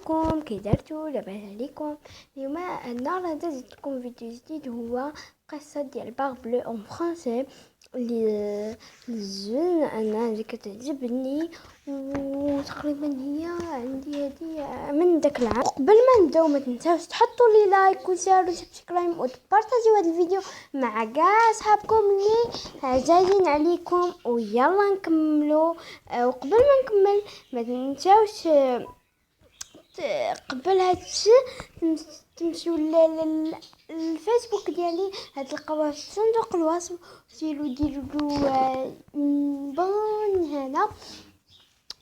ازيكم؟ كي درتو؟ لاباس عليكم؟ اليوم النهار هذا زدت لكم فيديو جديد، هو قصة ديال باغ بلو اون فرونسي اللي زوين. انا اللي كتعجبني وتقريبا هي عندي هذه من داك العام. قبل ما نبداو ما تنساوش تحطوا لي لايك وشير وسبسكرايب وتبارطاجيو هذا الفيديو مع كاع صحابكم اللي عزازين عليكم، ويلا نكملوا. وقبل ما نكمل ما تنساوش قبل هادشي تمشيو للفيسبوك ديالي، تلقاوها في صندوق الوصف، ديروا بون هنا،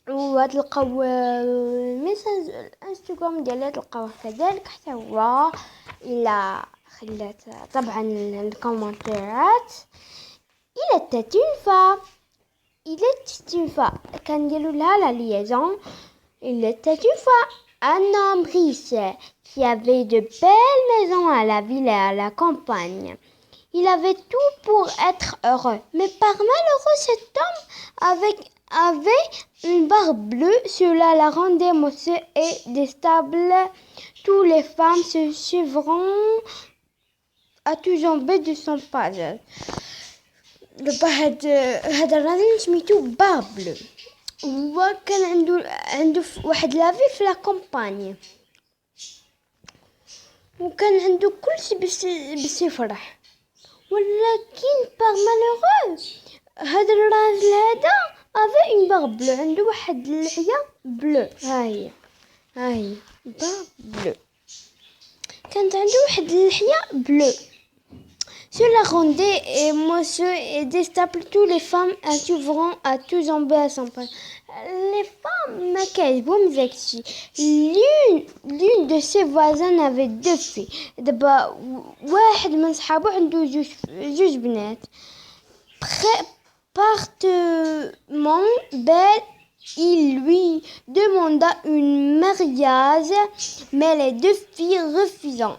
وتلقاو ميساج الانستغرام ديالي تلقاوه كذلك حتى هو. الى خلات طبعا الكومنتات الى تتنفع كنديروا لها لا liaison. Il était une fois un homme riche qui avait de belles maisons à la ville et à la campagne. Il avait tout pour être heureux. Mais par malheureux, cet homme avait une barbe bleue. Cela la rendait mauvaise et déstable. Toutes les femmes se suivront à tout jambe de son passage. هذا الراجل سميتو بارب بلو. هو كان عنده واحد لافي في لا كومباني، وكان عنده كل شيء باش يفرح. ولكن باغ مالوغو هذا الراجل هذا افي اون باغ بلو، عنده واحد اللحيه بلو. ها هي باغ بلو، كانت عنده واحد اللحيه بلو. Cela rendait monsieur et déstable. Toutes les femmes suivront à tout jambe à son pas. Les femmes ما كيعجبهم داكشي. L'une de ses voisins avait deux filles. دابا واحد من صحابو عنده جوج بنات. Partement belle, il lui demanda une mariage, mais les deux filles refusant.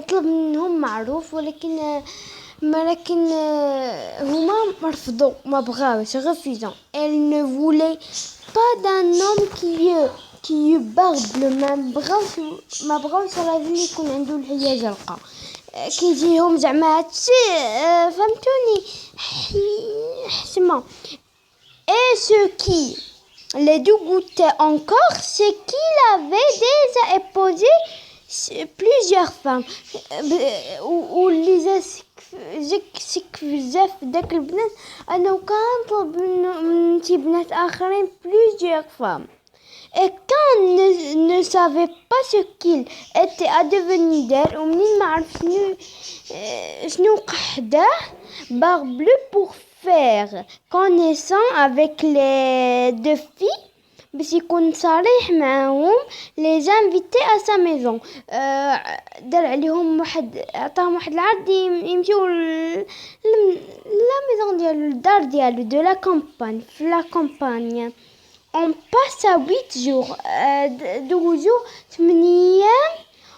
طلب منهم معروف ولكن هما رفضوا، ما بغاوش، refusant. Elle ne voulait pas d'un homme qui barbe bleue. ما بغاوش راجل يكون عنده لحية زرقاء. كيجيهم زعما هادشي، فهمتوني، حشمة. Et ce qui les dégoûtait encore, c'est qu'il avait déjà épousé plusieurs femmes. واللي زك بزاف داك البنات انه كان طلب من شي بنات اخرين plusieurs femmes. Et quand ne savait pas ce qu'il était advenu d'elle, ومنين ما عرف شنو قحداه باغ بلو pour faire connaissance avec les deux filles باش يكون صريح معهم. les invités à sa maison. دار عليهم عطاهم واحد العرض يمشيو لا ميزون ديالو، الدار ديالو de la campagne في la campagne. On passa 8 jours دوزو 8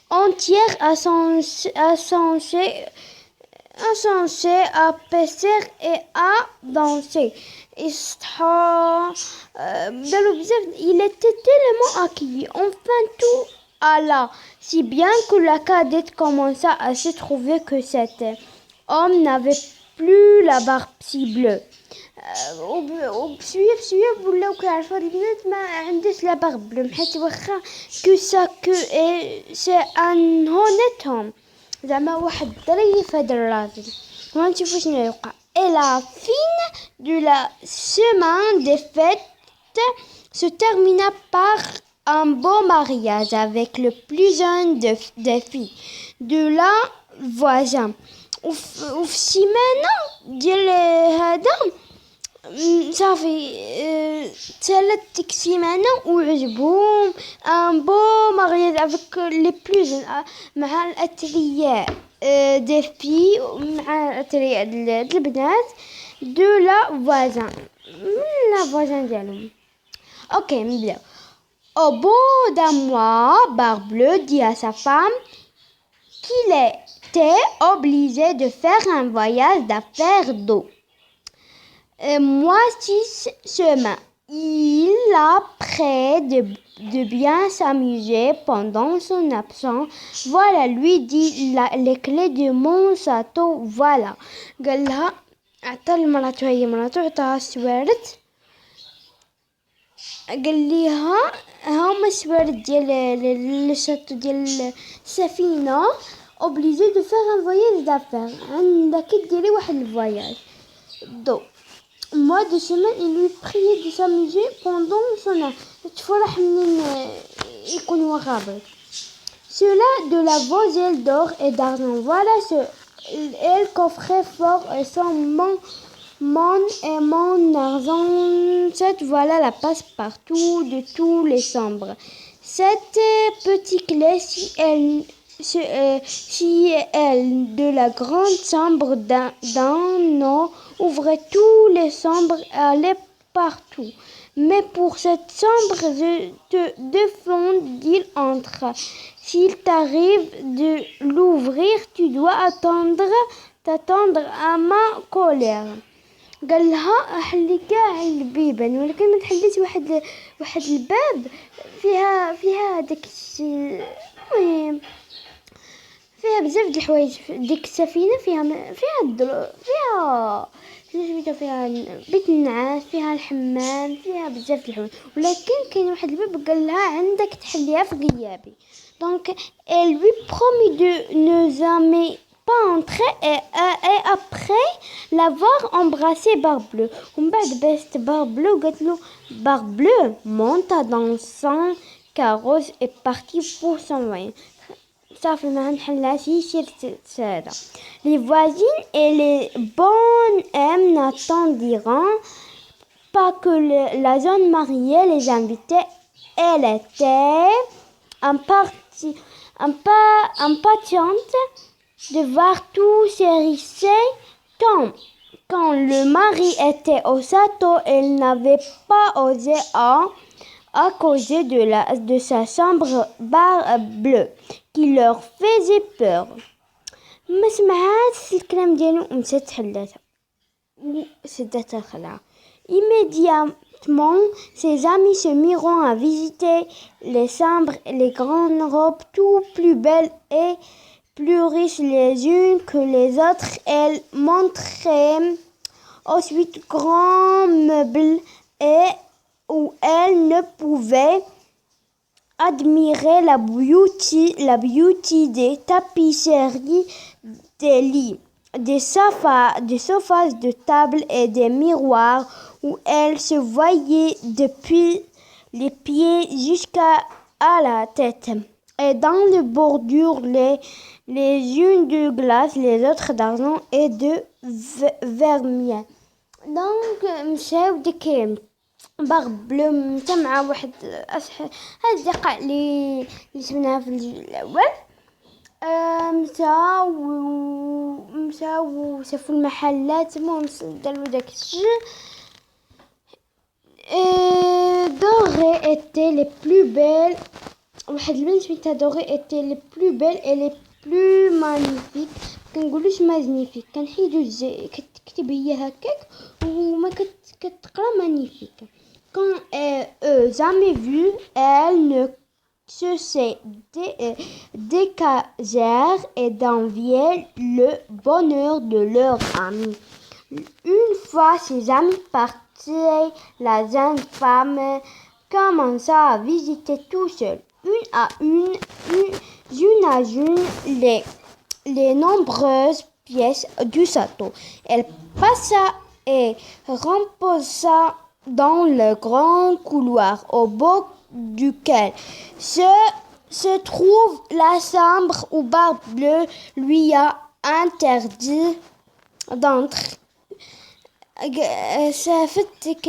entières à changer, à passer et à danser. Il était tellement accueilli. Enfin tout alla si bien que la cadette commença à se trouver que cet homme n'avait plus la barbe si bleue. وبشويه ولاو كيعرفوا هاد البنات ما عندهاش لا باغ بلو، حيت واخا كو سي ان هونيت هوم، زعما واحد الدري في هذا الراجل. ونشوفوا شنو يوقع. Et la fin de la semaine des fêtes se termina par un beau mariage avec le plus jeune des filles de la voisine. وفي السيمانه ديال هذا صافي 3 سيمانه وعجبهم ان بو مارياج افيك لي بلوز مع الاترياء دي في مع الاترياء البنات دو لا فوازان ديالهم. اوكي نبداو. Au bout d'un mois, Barbe Bleue dit à sa femme qu'il était obligé de faire un voyage d'affaires d'eau. Moi 6 semaines. il a prêt de bien s'amuser pendant son absence. Voilà, lui dit les clés de mon château. Voilà. قال لها عطى المراتو هي مراتو عطاها السوارت قال ليها هما السوارت ديال الشاتو ديال السفينة obligé de faire un voyage d'affaires عندك ديري واحد الفواياج دو mois de semaine il lui priait de s'amuser pendant son تفرح منين يكون وغابر cela de la voselle d'or et d'argent voilà ce elle coffrait fort et sans mon et mon argent cette voilà la passe-partout de tous les chambres cette petite clé si elle de la grande chambre d'un nom ouvrait tous les chambres et allait partout. Mais pour cette chambre, je te défends d'y entrer. S'il t'arrive de l'ouvrir, tu dois t'attendre à ma colère. قال لها حلي كاع البيبان ولكن ما تحليش واحد الباب فيها داك المهم فيها بزاف د الحوايج ديك السفينه فيها بيت النعاس فيها الحمام فيها بزاف د الحوايج ولكن كاين واحد الباب قال لها عندك تحليها في غيابي دونك elle lui promit de ne jamais pas entrer et après l'avoir embrassé Barbe-Bleue ومن بعد بست Barbe-Bleue قالت له Barbe-Bleue monta dans son carrosse et partit pour son voyage صافي ما نحلهاش يصير سادة. Les voisines et les bonnes âmes n'attendiront pas que la jeune mariée les invitait. Elle était impatiente de voir tout s'hérisser. Quand le mari était au château, elle n'avait pas osé à cause de sa chambre bleue qui leur faisait peur. ما سمعتش الكلام ديالو ومشات حلاتها وسدات الخلعة. Immédiatement, ses amis se mirent à visiter les chambres et les grandes robes tout plus belles et plus riches les unes que les autres. Elles montraient ensuite grands meubles et où elle ne pouvait admirer la beauty des tapisseries, des lits, des sofas de table et des miroirs où elle se voyait depuis les pieds jusqu'à la tête. Et dans les bordures, les unes de glace, les autres d'argent et de vermeil. Donc, مشاو ديك Barbe-Bleue مشى مع واحد هاد الأصدقاء اللي سمناها في الجزء الأول مشاو وشافوا المحلات المهم داروا داك الشيء. Dorée était les plus belles واحد البنت سميتها Dorée était les plus belles et les plus magnifiques كنقولوش magnifique كنحيدو الجي كتكتب هي هكاك وما كتقرا magnifique. Quand jamais vu, elles ne cessaient d'écager et d'envier le bonheur de leur ami. Une fois ses amis partis, la jeune femme commença à visiter tout seul, une à une les nombreuses pièces du château. Elle passa et reposa dans le grand couloir au bout duquel se trouve la chambre où Barbe-Bleue lui a interdit d'entrer. شافت ديك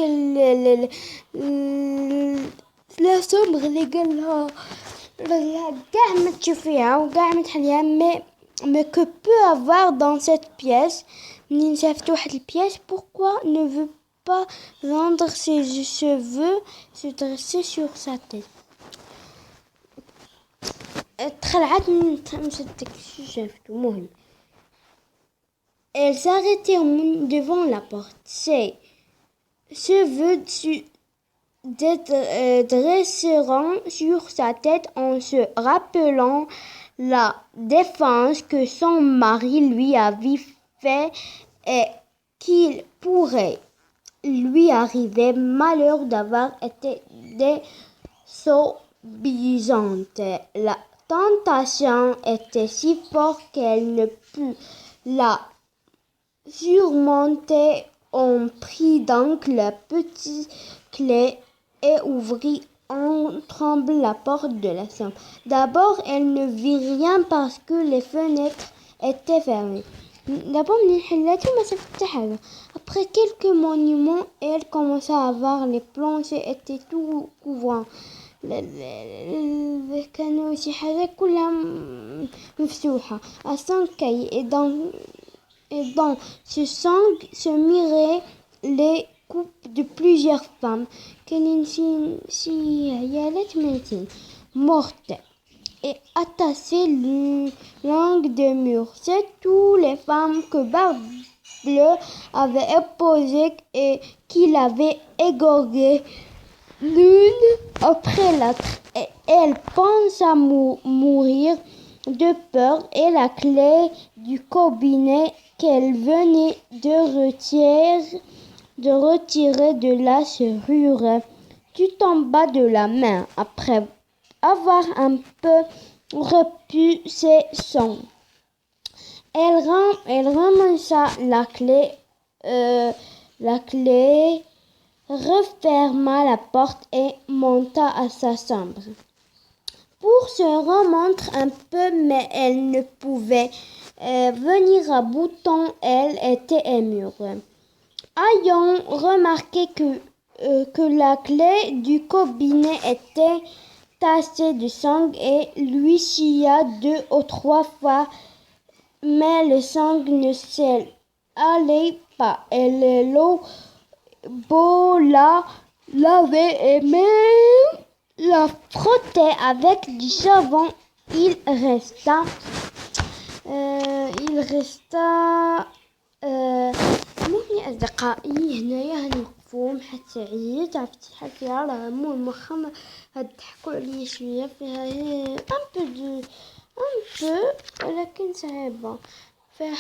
لا chambre اللي قالها كاع ما تشوفيها وكاع ما تحليها mais que peut avoir dans cette pièce منين شافت واحد البيèce pourquoi ne veut pas rendre ses cheveux se dresser sur sa tête. تخلعت من مشات داكشي شافتو مهم. Elle s'arrêtait devant la porte. Ses cheveux dressant sur sa tête en se rappelant la défense que son mari lui avait fait et qu'il pourrait lui arriver malheur d'avoir été désobéissante. La tentation était si forte qu'elle ne put la surmonter. On prit donc la petite clé et ouvrit en tremblant la porte de la chambre. D'abord, elle ne vit rien parce que les fenêtres étaient fermées. Après quelques moments, elle commença à voir les planchers étaient tout couverts. كانوا شي حاجة كلها مفتوحة. À son cahier et dans ce sang se miraient les coupes de plusieurs femmes كانت شي عيالات ميتين mortes et attachées le long des murs. C'est toutes les femmes que Barbe Bleue avait épousées et qu'il avait égorgées l'une après l'autre, et elle pense à mourir de peur et la clé du cabinet qu'elle venait de retirer de la serrure lui tomba de la main après avoir un peu repu ses sons. Elle ramassa la clé, referma la porte et monta à sa chambre pour se remonter un peu, mais elle ne pouvait venir à bout tant elle était émue. Ayant remarqué que la clé du cabinet était tachée de sang, et lui chia 2 ou 3 fois, mais le sang ne s'allait pas, et l'eau beau la laver et même la frotter avec du savon, il resta المهم يا أصدقائي هنايا هنوقفو مع سعيد عرفتي شحال فيها راه مو المخم هاد ضحكوا عليا شويه فيها ان بو ولكن صعيبه فيها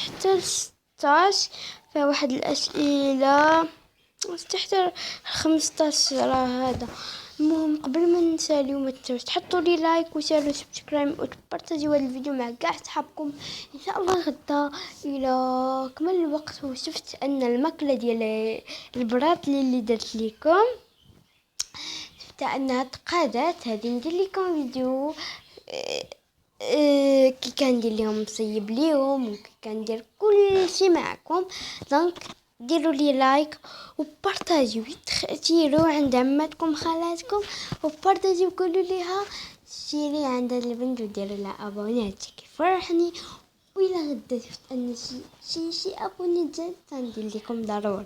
حتى 16 فيها واحد الاسئله حتى 15 راه هذا. المهم قبل ما نساليو ما تنساوش تحطوا لي لايك وشير وسبسكرايب وتبارطاجيو هذا الفيديو مع كاع صحابكم. ان شاء الله غدا الى كمل الوقت وشفت ان الماكله ديال البراطلي اللي درت لكم شفت انها تقادات هذه ندير لكم فيديو كي كندير لهم نصيب ليهم وكي كندير كل شيء معكم. دونك ديروا لي لايك وبارطاجيو تيروا عند عماتكم خالاتكم وبارطاجيو قولوا ليها سيري عند البنت وديروا لها ابونات كيفرحني. وإلا غدا شفت ان شي ابونات زاد غندير لكم ضروري.